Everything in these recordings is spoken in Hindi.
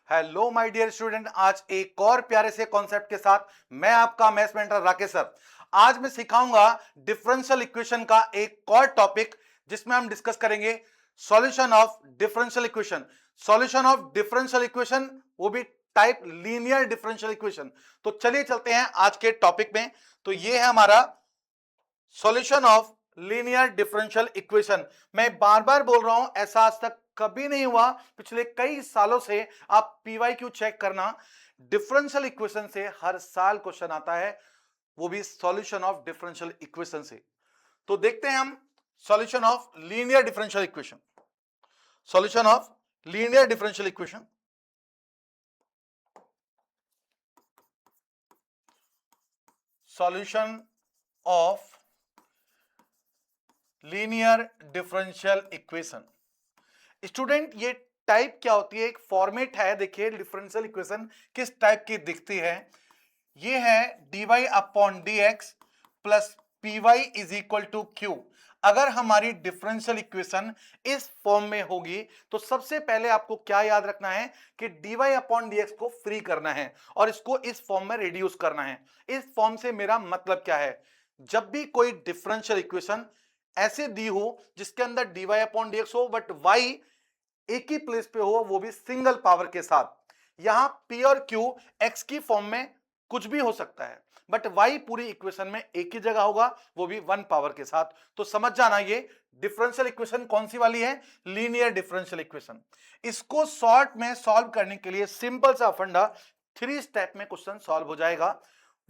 हेलो माय डियर स्टूडेंट, आज एक और प्यारे से कॉन्सेप्ट के साथ मैं आपका मैथ्स मेंटर राकेश सर। आज मैं सिखाऊंगा डिफरेंशियल इक्वेशन का एक और टॉपिक जिसमें हम डिस्कस करेंगे solution of differential equation. Solution of differential equation, वो भी टाइप लीनियर डिफरेंशियल इक्वेशन। तो चलिए चलते हैं आज के टॉपिक में। तो ये है हमारा solution of linear differential equation. मैं बार बार बोल रहा हूं, ऐसा आज तक कभी नहीं हुआ। पिछले कई सालों से आप पीवाईक्यू चेक करना, डिफरेंशियल इक्वेशन से हर साल क्वेश्चन आता है, वो भी सॉल्यूशन ऑफ डिफरेंशियल इक्वेशन से। तो देखते हैं हम solution of linear differential equation. Solution of linear differential equation. Solution of linear differential equation. Student, ये टाइप क्या होती है? एक फॉर्मेट है। देखिए डिफरेंशियल इक्वेशन किस टाइप की दिखती है। ये है dy upon D x plus P y is equal to q. अगर हमारी डिफरेंशियल इक्वेशन इस फॉर्म में होगी तो सबसे पहले आपको क्या याद रखना है कि dy अपॉन डी एक्स को फ्री करना है और इसको इस फॉर्म में रिड्यूस करना है। इस फॉर्म से मेरा मतलब क्या है? जब भी कोई डिफरेंशियल इक्वेशन ऐसे दी हो जिसके अंदर dy अपॉन डी एक्स हो बट y एक ही प्लेस पे हो, वो भी सिंगल पावर के साथ। यहां p और q x की फॉर्म में कुछ भी हो सकता है, बट y पूरी इक्वेशन में एक ही जगह होगा, वो भी वन पावर के साथ। तो समझ जाना ये डिफरेंशियल इक्वेशन कौन सी वाली है? Linear differential equation. इसको शॉर्ट में सॉल्व करने के लिए सिंपल सा फंडा, 3 स्टेप में क्वेश्चन सॉल्व हो जाएगा।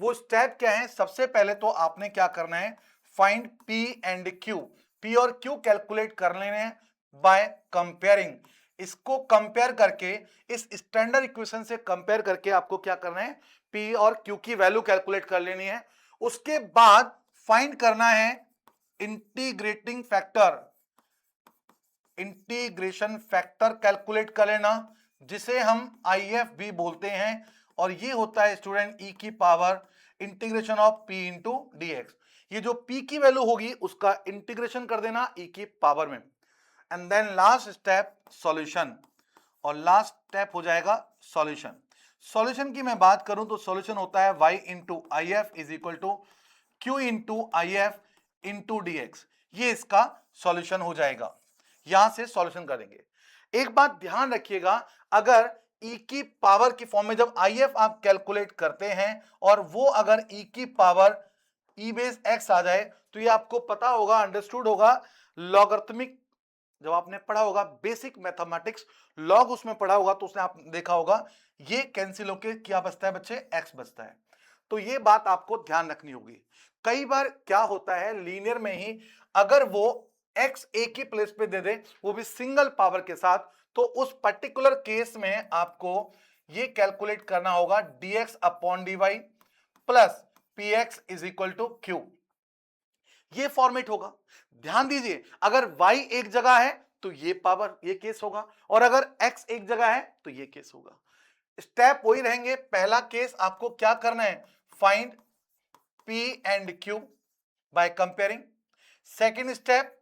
वो स्टेप क्या है? सबसे पहले तो आपने क्या करना है, find p and q। p और q कैलकुलेट कर लेने हैं बाय कंपेयरिंग। इसको कंपेयर करके, इस स्टैंडर्ड इक्वेशन से कंपेयर करके आपको क्या करना है, p और q की वैल्यू कैलकुलेट कर लेनी है। उसके बाद फाइंड करना है integrating factor. Integration factor calculate कर लेना, जिसे हम IF भी बोलते हैं, और ये होता है स्टूडेंट e की power integration of p into d x. ये जो p की वैल्यू होगी उसका इंटीग्रेशन कर देना e की पावर में। And then last step solution, और लास्ट स्टेप हो जाएगा सॉल्यूशन। सॉल्यूशन की मैं बात करूं तो सॉल्यूशन होता है y into i f is equal to q into i f into d x. ये इसका सॉल्यूशन हो जाएगा। यहां से सॉल्यूशन करेंगे। एक बात ध्यान रखिएगा, अगर e की पावर की फॉर्म में जब आई एफ आप कैलकुलेट करते हैं और वो अगर e की पावर e बेस x आ जाए तो ये आपको पता होगा, अंडरस्टूड होगा, लॉगरिथमिक। जब आपने पढ़ा होगा बेसिक मैथमेटिक्स, लॉग उसमें पढ़ा होगा तो उसने आप देखा होगा ये कैंसिल होके क्या बचता है बच्चे? एक्स बचता है। तो ये बात आपको ध्यान रखनी होगी। कई बार क्या होता है लीनियर में ही, अगर वो एक्स एक ही प्लेस पे दे दे, वो भी सिंगल पावर के साथ, तो उस पर्टिकुलर केस में आपको ये कैलकुलेट करना होगा dx upon dy plus px is equal to q। ये फॉर्मेट होगा। ध्यान दीजिए, अगर y एक जगह है तो ये पावर, ये केस होगा, और अगर x एक जगह है तो ये केस होगा। स्टेप वही रहेंगे। पहला केस आपको क्या करना है, find p and q by comparing. Second step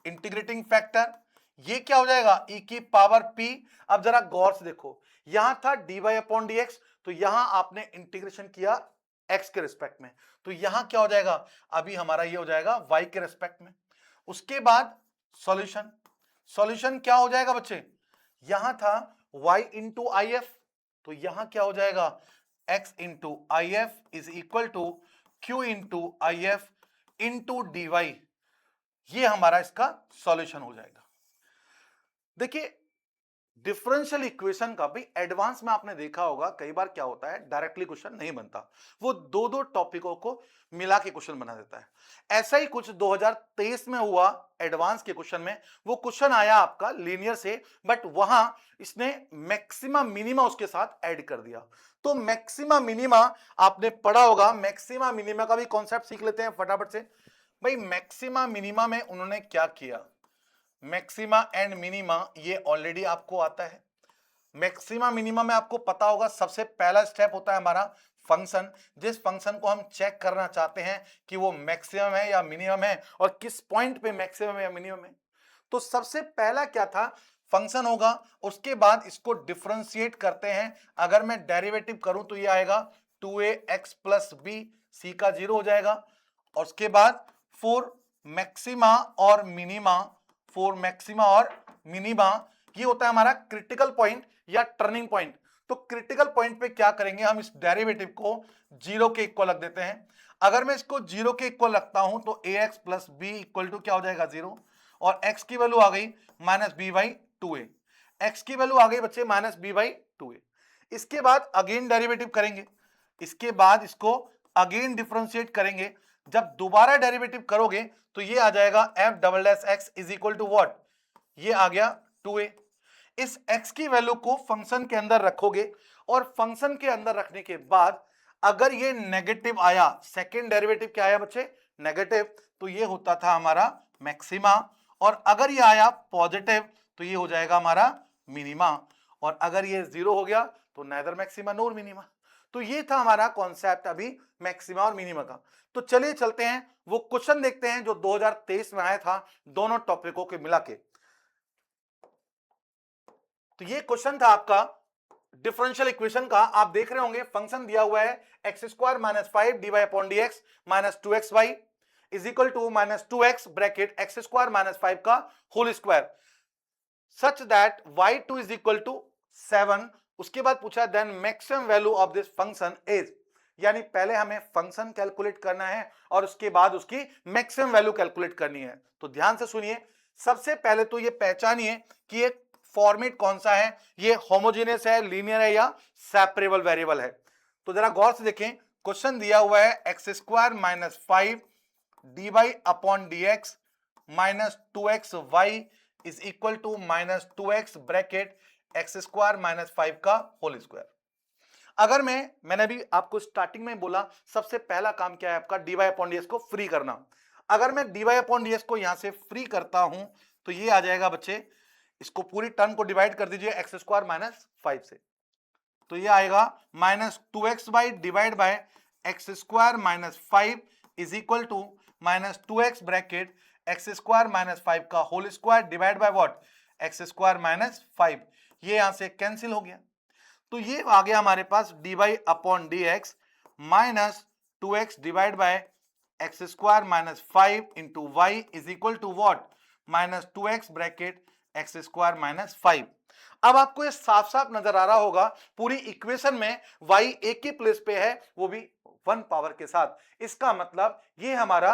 integrating factor, ये क्या हो जाएगा, e की पावर p। अब जरा गौर से देखो, यहां था dy अपॉन डी एक्स, तो यहां आपने इंटीग्रेशन किया x के रिस्पेक्ट में, तो यहां क्या हो जाएगा, अभी हमारा ये हो जाएगा y के रिस्पेक्ट में। उसके बाद सॉल्यूशन, सॉल्यूशन क्या हो जाएगा बच्चे, यहां था y इंटू आई एफ, तो यहां क्या हो जाएगा, x into i f is equal to q into i f into d y. ये हमारा इसका सॉल्यूशन हो जाएगा। देखिए डिफरेंशियल इक्वेशन का भी एडवांस में आपने देखा होगा, कई बार क्या होता है डायरेक्टली क्वेश्चन नहीं बनता, वो दो दो टॉपिकों को मिला के क्वेश्चन बना देता है। ऐसा ही कुछ 2023 में हुआ एडवांस के क्वेश्चन में। वो क्वेश्चन आया आपका लीनियर से, बट वहां इसने मैक्सिमा मिनिमा उसके साथ ऐड कर दिया। तो मैक्सिमा मिनिमा आपने पढ़ा होगा, मैक्सिमा मिनिमा का भी कॉन्सेप्ट सीख लेते हैं फटाफट से। भाई मैक्सिमा मिनिमा में उन्होंने क्या किया, मैक्सिमा एंड मिनिमा ये ऑलरेडी आपको आता है। मैक्सिमा मिनिमा में आपको पता होगा सबसे पहला स्टेप होता है हमारा फंक्शन। जिस फंक्शन को हम चेक करना चाहते हैं कि वो मैक्सिमम है या मिनिमम है और किस पॉइंट पे मैक्सिमम है या मिनिमम है, तो सबसे पहला क्या था, फंक्शन होगा, उसके बाद इसको डिफरेंशिएट करते हैं। अगर मैं डेरिवेटिव करूं तो ये आएगा 2ax प्लस बी, सी का 0 हो जाएगा। और उसके बाद फॉर मैक्सिमा और मिनिमा, फॉर मैक्सिमा और मिनिमा, ये होता है हमारा क्रिटिकल पॉइंट या टर्निंग पॉइंट। तो क्रिटिकल पॉइंट पे क्या करेंगे, हम इस डेरिवेटिव को 0 के इक्वल रख देते हैं। अगर मैं इसको 0 के इक्वल रखता हूं तो ax plus b equal to क्या हो जाएगा 0, और x की वैल्यू आ गई minus b by 2a। x की वैल्यू आ गई बच्चे माइनस बी बाई 2a। इसके बाद अगेन डेरिवेटिव करेंगे, इसके बाद इसको अगेन डिफरेंशिएट करेंगे। जब दोबारा डेरिवेटिव करोगे तो ये आ जाएगा f double dash x is equal to what, ये आ गया 2a। इस x की वैल्यू को फंक्शन के अंदर रखोगे, और फंक्शन के अंदर रखने के बाद अगर ये नेगेटिव आया, सेकेंड डेरिवेटिव क्या आया बच्चे, नेगेटिव, तो ये होता था हमारा मैक्सिमा। और अगर ये आया पॉजिटिव तो ये हो जाएगा हमारा मिनिमा। और अगर ये 0 हो गया तो नेदर मैक्सिमा नोर मिनिमा। तो ये था हमारा कॉन्सेप्ट अभी मैक्सिमा और मिनिमा का। तो चलिए चलते हैं वो क्वेश्चन देखते हैं जो 2023 में आया था दोनों टॉपिकों के मिला के। तो ये क्वेश्चन था आपका डिफरेंशियल इक्वेशन का। आप देख रहे होंगे फंक्शन दिया हुआ है x square minus 5 d Y upon D x minus 2x y is equal to minus 2x bracket x square minus 5 का whole square such that y2 is equal to 7। उसके बाद पूछा then maximum value of this function is, यानी पहले हमें फंक्शन कैलकुलेट करना है और उसके बाद उसकी मैक्सिमम वैल्यू कैलकुलेट करनी है। तो ध्यान से सुनिए, सबसे पहले तो ये पहचानिए कि एक फॉर्मेट कौन सा है, ये होमोजेनियस है, लीनियर है या सेपरेबल वेरिएबल है। तो जरा गौर से देखें, क्वेश्चन दिया हुआ है x square minus 5 d Y upon D x minus 2x y is equal to minus 2x bracket x square minus 5 का होल स्क्वायर। अगर मैंने अभी आपको स्टार्टिंग में बोला सबसे पहला काम क्या है आपका, d Y upon D x को फ्री करना। अगर मैं d Y upon D x को यहां से फ्री करता हूं तो ये आ जाएगा बच्चे, इसको पूरी टर्म को डिवाइड कर दीजिए एक्स स्क्वायर माइनस 5 से, तो ये आएगा minus 2x by divide by x square minus 5 is equal to minus 2x bracket x square minus 5 का whole square divide by what, x square minus 5। ये यहां से कैंसिल हो गया, तो ये आ गया हमारे पास D Y upon D x minus 2x divide by x square minus 5 into Y is equal to what, minus 2x bracket x square minus 5। अब आपको ये साफ साफ नजर आ रहा होगा पूरी इक्वेशन में y एक ही प्लेस पे है, वो भी 1 पावर के साथ। इसका मतलब ये हमारा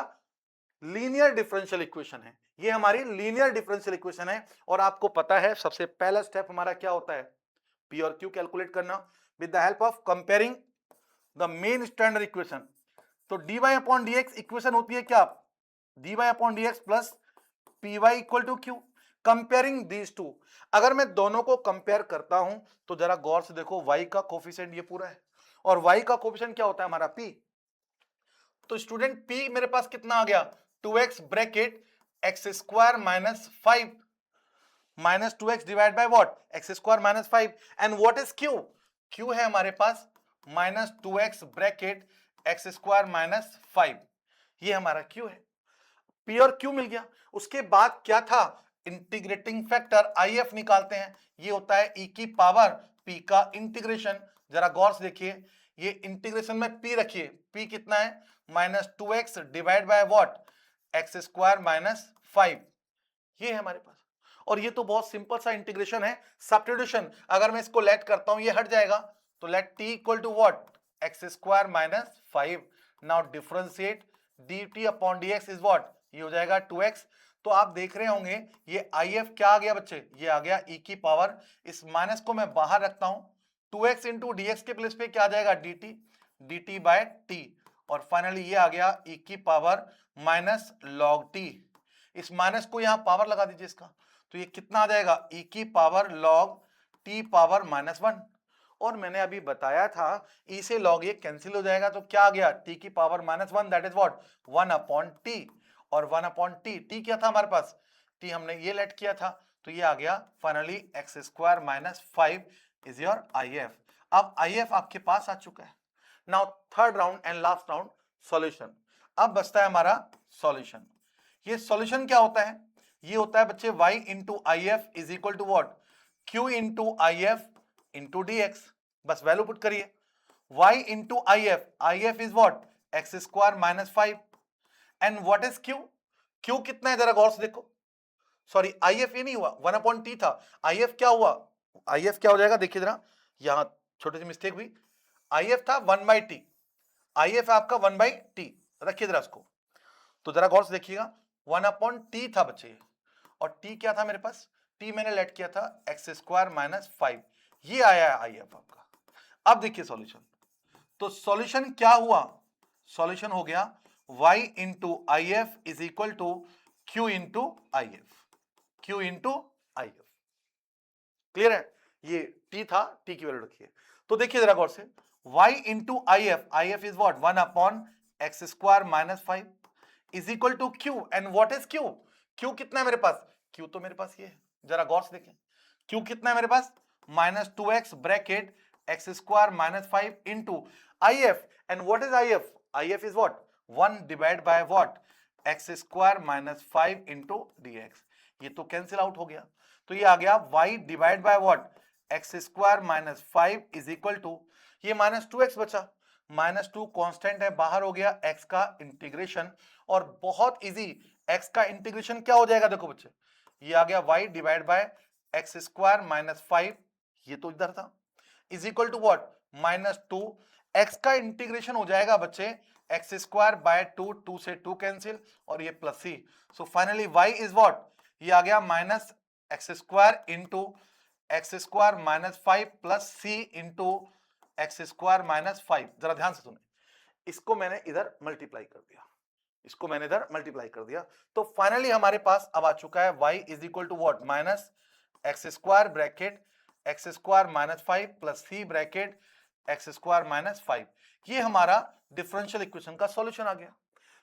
लीनियर डिफरेंशियल इक्वेशन है, ये हमारी लीनियर डिफरेंशियल इक्वेशन है। और आपको पता है सबसे पहला स्टेप हमारा क्या होता है, पी और क्यू कैलकुलेट करना with the help of comparing the main standard equation. तो D Y upon D X equation होती है क्या, D Y upon D x plus P Y equal to Q, comparing these two. अगर मैं दोनों को कंपेयर करता हूं तो जरा गौर से देखो, y का कोफिशिएंट ये पूरा है और y का कोफिशिएंट क्या होता है हमारा p। तो स्टूडेंट p मेरे पास कितना आ गया, 2x bracket x square minus 5 minus 2x divide by what, x square minus 5। And what is q, q है हमारे पास minus 2x bracket x square minus 5, ये हमारा q है। p और q मिल गया। उसके बाद क्या था, इंटीग्रेटिंग फैक्टर if निकालते हैं, ये होता है e की पावर p का इंटीग्रेशन। जरा गौर से देखिए, ये इंटीग्रेशन में p रखिए, p कितना है minus 2x divide by what, x square minus 5, ये है हमारे पास। और ये तो बहुत सिंपल सा इंटीग्रेशन है, सब्स्टिट्यूशन। अगर मैं इसको लेट करता हूं ये हट जाएगा, तो let t equal to what, x square minus 5। Now differentiate dt upon dx is what, ये हो जाएगा 2x। तो आप देख रहे होंगे ये if क्या आ गया बच्चे, ये आ गया e की पावर, इस माइनस को मैं बाहर रखता हूं, 2x इंटू dx के प्लेस पे क्या आ जाएगा dt बाय t। और फाइनली ये आ गया e की पावर माइनस log t। इस माइनस को यहां पावर लगा दीजिए इसका, तो ये कितना आ जाएगा e की power log t power minus 1। और मैंने अभी बताया था e से log ये कैंसिल हो जाएगा, तो क्या आ गया t की power minus 1, that is what 1 upon t। और 1 अपॉन t क्या था हमारे पास, t हमने ये लेट किया था, तो ये आ गया finally x square minus 5 is your if। अब if आपके पास आ चुका है। Now third round and last round solution. अब बचता है हमारा सॉल्यूशन। ये सॉल्यूशन क्या होता है, ये होता है बच्चे y into i f is equal to what, q into i f into d x. बस वैल्यू पुट करिए, y into i f is what x square minus 5 and what is q, q कितना है जरा गौर से देखो, सॉरी आई एफ ये नहीं हुआ, 1/t था, आई एफ क्या हुआ, आई एफ क्या हो जाएगा देखिए जरा, यहां छोटी सी मिस्टेक हुई, आई एफ था 1/t, आई एफ आपका 1/t, रखिए जरा इसको, तो जरा गौर से देखिएगा 1/t था बच्चे, और t क्या था मेरे पास, t मैंने लेट किया था एक्स स्क्वायर माइनस 5, ये आया है आई एफ आपका। अब देखिए सॉल्यूशन, तो सॉल्यूशन क्या हुआ, सॉल्यूशन हो गया y into i f is equal to q into i f, q into i f. Clear है, ये t था, t की वैल्यू रखिए। तो देखिए जरा गौर से, y into i f is what 1/x square minus 5 is equal to q and what is q, q कितना है मेरे पास, q तो मेरे पास ये है, जरा गौर से देखें, q कितना है मेरे पास -2x bracket x square minus 5 into i F and what is I f is what 1 divide by what x square minus 5 into dx, ये तो कैंसिल आउट हो गया, तो ये आ गया y divide by what x square minus 5 is equal to, ये -2x बचा, -2 कांस्टेंट है, बाहर हो गया x का इंटीग्रेशन, और बहुत इजी, x का इंटीग्रेशन क्या हो जाएगा देखो बच्चे, ये आ गया y divide by x square minus 5, ये तो इधर था, is equal to what -2, x का इंटीग्रेशन हो जाएगा बच्चे एक्स स्क्वायर बाय 2, 2 से 2 कैंसिल, और ये plus c, so finally y is what, ये आ गया minus x square into X square minus 5 plus C into X square minus 5। जरा ध्यान से सुने, इसको मैंने इधर मल्टीप्लाई कर दिया, इसको मैंने इधर मल्टीप्लाई कर दिया, तो फाइनली हमारे पास अब आ चुका है y is equal to what minus x square bracket x square minus 5 plus C bracket x square minus 5, ये हमारा डिफरेंशियल इक्वेशन का सॉल्यूशन आ गया।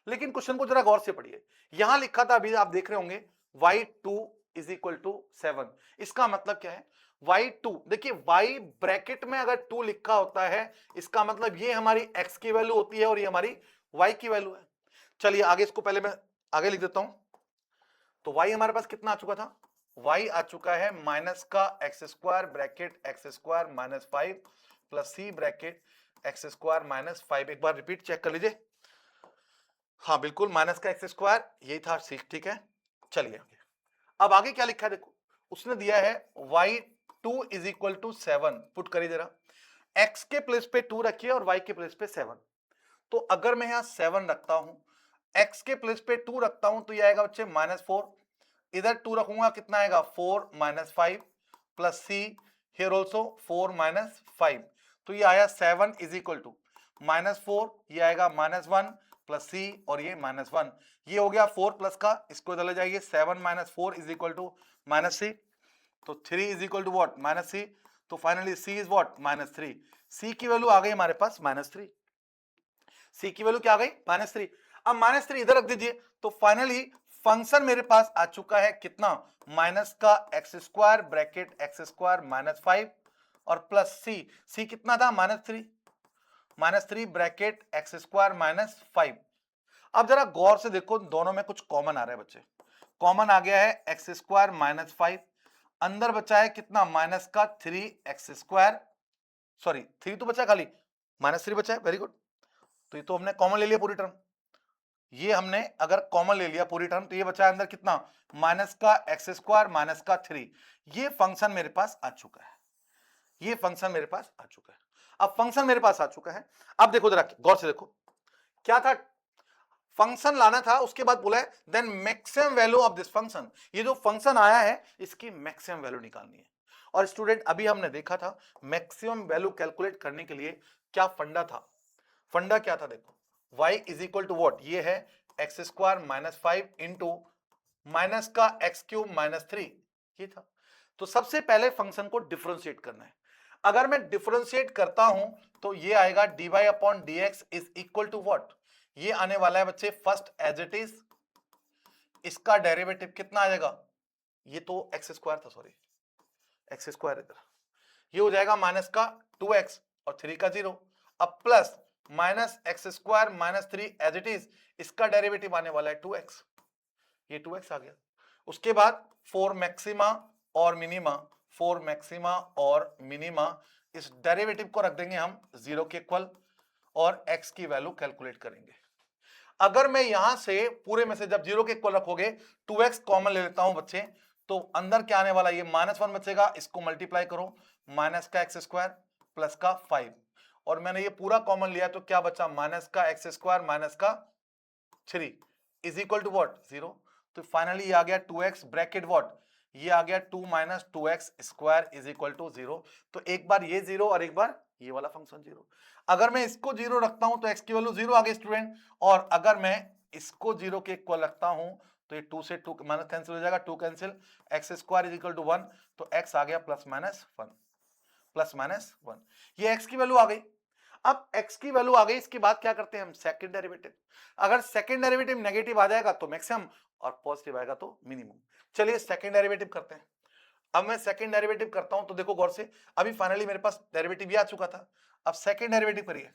लेकिन क्वेश्चन को जरा गौर से पढ़िए, यहां लिखा था, अभी आप देख रहे होंगे y2 इज इक्वल टू 7, इसका मतलब क्या है, y2 देखिए, y ब्रैकेट में अगर 2 लिखा होता है, इसका मतलब ये हमारी x की वैल्यू होती है और ये हमारी y की वैल्यू है। चलिए आगे, इसको पहले मैं आगे लिख देता हूं, तो y हमारे पास कितना आ चुका था, y आ चुका है माइनस का X square bracket x square minus 5 plus सी ब्रैकेट एक्स स्क्वायर माइनस 5, एक बार रिपीट चेक कर लीजिए, हाँ बिल्कुल माइनस का एक्स स्क्वायर यही था, ठीक है। चलिए आगे, अब आगे क्या लिखा है देखो, उसने दिया है y2 is equal to 7, put करिए जरा, x के प्लेस पे 2 रखिए और y के प्लेस पे 7, तो अगर मैं यहां 7 रखता हूं, x के प्लेस पे 2 रखता हूं, तो ये आएगा बच्चे -4, इधर 2 रखूंगा कितना आएगा 4 -5 प्लस सी, हियर ऑल्सो 4 -5, तो ये आया 7 इज इक्वल टू -4, ये आएगा -1 प्लस सी, और ये -1, ये हो गया 4 प्लस का, इसको इधर ले जाइए, 7 - 4 इज इक्वल टू -c, तो 3 is equal to what -c, तो finally c is what -3, c की वैल्यू आ गई हमारे पास -3, c की वैल्यू क्या आ गई -3, अब -3 इधर रख दीजिए, तो फाइनली फंक्शन मेरे पास आ चुका है कितना, माइनस का X square bracket x square minus 5 और प्लस c कितना था -3 ब्रैकेट एक्स स्क्वायर माइनस 5। अब जरा गौर से देखो, दोनों में कुछ कॉमन आ रहा है बच्चे, कॉमन आ गया है एक्स स्क्वायर माइनस 5, अंदर बचा है कितना माइनस का 3 एक्स स्क्वायर, सॉरी 3 तो बचा खाली, -3 बचा है, वेरी गुड, तो ये तो हमने कॉमन ले लिया पूरी टर्म, ये हमने अगर कॉमन ले लिया पूरी टर्म, तो ये बचा है अंदर कितना माइनस का एक्स स्क्वायर माइनस का 3, ये फंक्शन मेरे पास आ चुका है, ये फंक्शन मेरे पास आ चुका है। अब फंक्शन मेरे पास आ चुका है, अब देखो जरा गौर से देखो, क्या था, फंक्शन लाना था, उसके बाद बोला है then maximum value of this function, ये जो फंक्शन आया है इसकी मैक्सिमम वैल्यू निकालनी है। और स्टूडेंट अभी हमने देखा था मैक्सिमम वैल्यू कैलकुलेट करने के लिए क्या फंडा था, फंडा क्या था देखो, y is equal to what, ये है x square minus 5 into minus का एक्स क्यूब माइनस 3, ये था। तो सबसे पहले फंक्शन को डिफरेंशिएट करना है, अगर मैं डिफरेंशिएट करता हूं तो ये आएगा dy upon dx is equal to what, ये आने वाला है बच्चे फर्स्ट एज इट इज, इसका डेरिवेटिव कितना आ जाएगा, ये तो एक्स स्क्वायर था, सॉरी एक्स स्क्वायर इधर, ये हो जाएगा माइनस का 2x और 3 का 0, अब plus minus x square minus 3 as it is, इसका डेरिवेटिव आने वाला है 2x, ये 2x आ गया, उसके बाद फॉर मैक्सिमा और मिनिमा, फॉर मैक्सिमा और मिनिमा इस डेरिवेटिव को रख देंगे हम 0 के इक्वल और x की वैल्यू कैलकुलेट करेंगे। अगर मैं यहां से पूरे में से जब 0 के इक्वल रखोगे 2x कॉमन ले लेता हूं बच्चे, तो अंदर क्या आने वाला, ये -1 बचेगा, इसको मल्टीप्लाई करो, माइनस का एक्स स्क्वायर प्लस का 5, और मैंने ये पूरा कॉमन लिया तो क्या बचा, माइनस का एक्स स्क्वायर माइनस का 3 इज इक्वल टू व्हाट 0। तो फाइनली ये आ गया 2x ब्रैकेट व्हाट, ये आ गया 2 minus 2x square is equal to 0। तो एक बार ये 0 और एक बार ये वाला फंक्शन 0। अगर मैं इसको 0 रखता हूं तो x की वैल्यू 0 आ गई स्टूडेंट, और अगर मैं इसको 0 के इक्वल रखता हूं तो ये 2 से 2 माइनस कैंसिल हो जाएगा, 2 cancel, x square is equal to 1, तो x आ गया प्लस माइनस 1, प्लस माइनस 1, ये x की वैल्यू आ गई। अब x की वैल्यू आ गई, इसके बाद क्या करते हैं हम, सेकंड डेरिवेटिव। अगर सेकंड डेरिवेटिव नेगेटिव आ जाएगा तो मैक्सिमम और पॉजिटिव आएगा तो मिनिमम। चलिए सेकंड डेरिवेटिव करते हैं। अब मैं सेकंड डेरिवेटिव करता हूं तो देखो गौर से, अभी फाइनली मेरे पास डेरिवेटिव ये आ चुका था। अब सेकंड डेरिवेटिव करिए,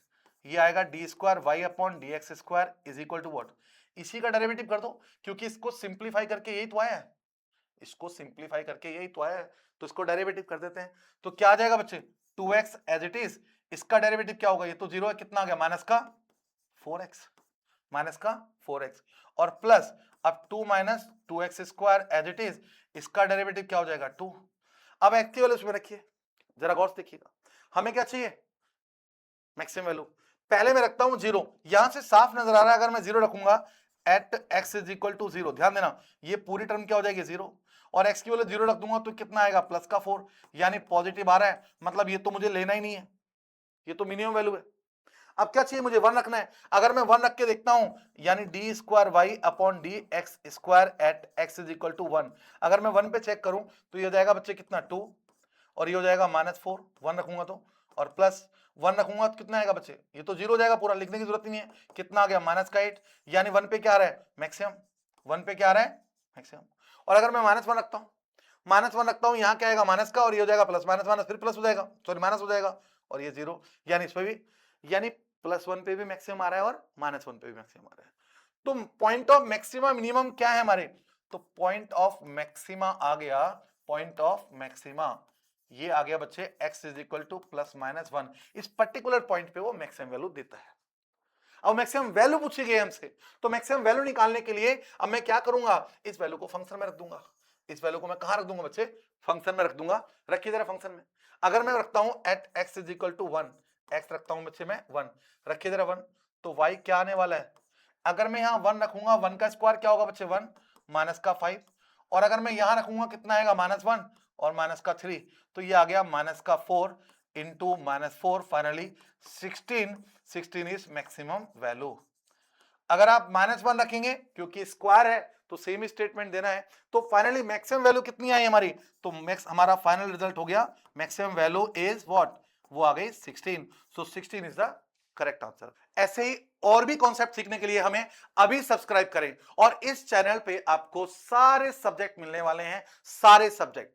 ये आएगा d square y upon D x square is equal to what, इसी का डेरिवेटिव कर दो, क्योंकि इसको सिंप्लीफाई करके यही तो आया है, इसको सिंप्लीफाई करके यही तो आया है, तो इसको डेरिवेटिव कर देते हैं। तो क्या आ जाएगा बच्चे, 2x एज इट इज, इसका डेरिवेटिव क्या होगा, ये तो 0 है, कितना आ गया, माइनस का 4x, माइनस का 4x, और प्लस अब 2 minus 2x square as it is, इसका डेरिवेटिव क्या हो जाएगा 2। अब एक्स की वैल्यू उसमें रखिए, जरा गौर से देखिएगा, हमें क्या चाहिए, मैक्सिमम वैल्यू। पहले मैं रखता हूं 0, यहां से साफ नजर आ रहा है अगर मैं 0 रखूंगा at x is equal to 0, ध्यान देना ये पूरी टर्म क्या हो जाएगी 0, और x की वैल्यू 0 रख दूंगा तो कितना आएगा, प्लस का 4, यानी पॉजिटिव आ रहा है, मतलब ये तो मुझे लेना ही नहीं है, ये तो मिनिमम वैल्यू है। अब क्या चाहिए मुझे, 1 रखना है। अगर मैं 1 रख के देखता हूं, यानी d square y upon D x square at x is equal to 1, अगर मैं 1 पे चेक करूं तो ये हो जाएगा बच्चे कितना 2, और ये हो जाएगा -4, 1 रखूंगा तो, और प्लस 1 रखूंगा तो कितना आएगा बच्चे, ये तो 0 हो जाएगा, पूरा लिखने की जरूरत ही नहीं है, कितना आ गया माइनस का 8, यानी 1 पे क्या आ रहा है मैक्सिमम, 1 पे क्या आ रहा है मैक्सिमम। और अगर मैं -1 रखता हूं, -1 रखता हूं, यहाँ क्या आएगा माइनस का, और ये हो जाएगा प्लस, माइनस माइनस फिर प्लस हो जाएगा, सॉरी माइनस हो जाएगा, और ये 0, यानी इस पे भी, यानी +1 पे भी मैक्सिमम आ रहा है और -1 पे भी मैक्सिमम आ रहा है। तो पॉइंट ऑफ मैक्सिमा मिनिमम क्या है हमारे, तो पॉइंट ऑफ मैक्सिमा आ गया, पॉइंट ऑफ मैक्सिमा ये आ गया बच्चे x इज इक्वल टू +-1, इस पर्टिकुलर पॉइंट पे वो मैक्सिमम वैल्यू देता है। अब मैक्सिमम वैल्यू पूछी गई हमसे, तो मैक्सिमम वैल्यू निकालने के लिए अब मैं क्या करूंगा, इस वैल्यू को फंक्शन में रख दूंगा, इस वैल्यू को मैं कहां रख दूंगा बच्चे, फंक्शन में रख दूंगा। रखिए जरा फंक्शन में, अगर मैं रखता हूं at x is equal to 1, x रखता हूं बच्चे मैं 1, रखिए जरा 1, तो y क्या आने वाला है, अगर मैं यहां 1 रखूंगा, 1 का स्क्वायर क्या होगा बच्चे 1 माइनस का 5, और अगर मैं यहां रखूंगा कितना आएगा -1 और माइनस का 3, तो ये आ गया माइनस का 4 into -4, finally 16, 16 is maximum value. अगर आप -1 रखेंगे क्योंकि स्क्वायर है तो सेम स्टेटमेंट देना है, तो फाइनली मैक्सिमम वैल्यू कितनी आई हमारी, तो मैक्स हमारा फाइनल रिजल्ट हो गया मैक्सिमम वैल्यू इज व्हाट, वो आ गई 16, सो 16 इज द करेक्ट आंसर। ऐसे ही और भी कॉन्सेप्ट सीखने के लिए हमें अभी सब्सक्राइब करें, और इस चैनल पे आपको सारे सब्जेक्ट मिलने वाले हैं, सारे सब्जेक्ट।